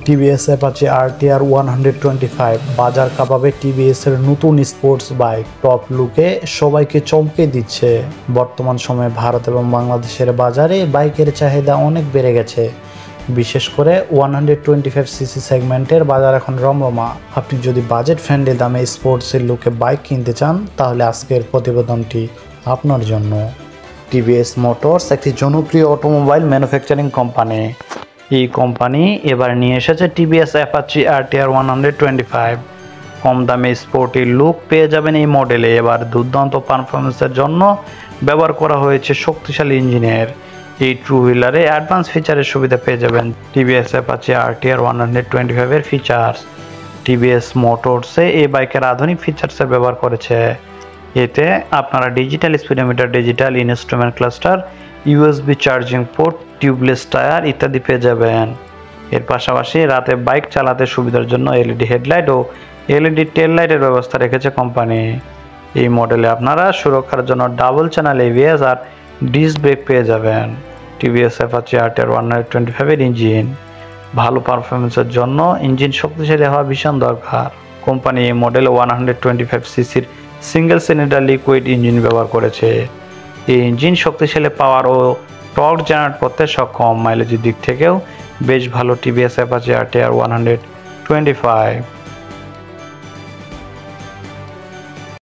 TVS Apache RTR 125 বাজার কাঁপাবে TVS এর নতুন স্পোর্টস বাইক। টপ লুকে সবাইকে চমকে দিচ্ছে। বর্তমান সময়ে ভারত এবং বাংলাদেশের বাজারে বাইকের চাহিদা অনেক বেড়ে গেছে। বিশেষ করে 125cc সেগমেন্টের বাজার এখন রমরমা। আপনি যদি বাজেট ফ্রেন্ডলি দামে স্পোর্টসের লুকে বাইক কিনতে চান তাহলে আজকের প্রতিবেদনটি আপনার জন্য। টিভিএস মোটরস একটি জনপ্রিয় অটোমোবাইল ম্যানুফ্যাকচারিং কোম্পানি। এই কোম্পানি এবার নিয়ে এসেছে টিভিএস অ্যাপাচি RTR 125। কম দামে স্পোর্টি লুক পেয়ে যাবেন এই মডেলে। এবার দুর্দান্ত পারফরমেন্সের জন্য ব্যবহার করা হয়েছে শক্তিশালী ইঞ্জিনের। এই টু হুইলারে অ্যাডভান্স ফিচারের সুবিধা পেয়ে যাবেন টিভিএস অ্যাপাচি RTR 125 এর ফিচার্স। টিভিএস মোটরসে এই বাইকের আধুনিক ফিচার্সের ব্যবহার করেছে। এতে আপনারা digital speedometer, digital instrument cluster, USB charging port, tubeless tyre ইত্যাদি পেয়ে যাবেন। এর পাশাপাশি রাতে বাইক চালাতে সুবিধার জন্য LED হেডলাইট ও LED টেল লাইটের ব্যবস্থা রেখেছে কোম্পানি। এই মডেলে আপনারা সুরক্ষার জন্য ডাবল চ্যানেল ABS আর ডিস্ক ব্রেক পেয়ে যাবেন। টিভিএস অ্যাপাচি RTR 125 এর ইঞ্জিন। ভালো পারফরমেন্সের জন্য ইঞ্জিন শক্তিশালী হওয়া ভীষণ দরকার। কোম্পানি এই মডেলে 125cc single cylinder liquid engine ব্যবহার করেছে। এই ইঞ্জিন শক্তিশালী পাওয়ার ও টর্ক জেনারেট করতে সক্ষম। মাইলেজের দিক থেকেও বেশ ভালো টিভিএস অ্যাপাচি RTR 125।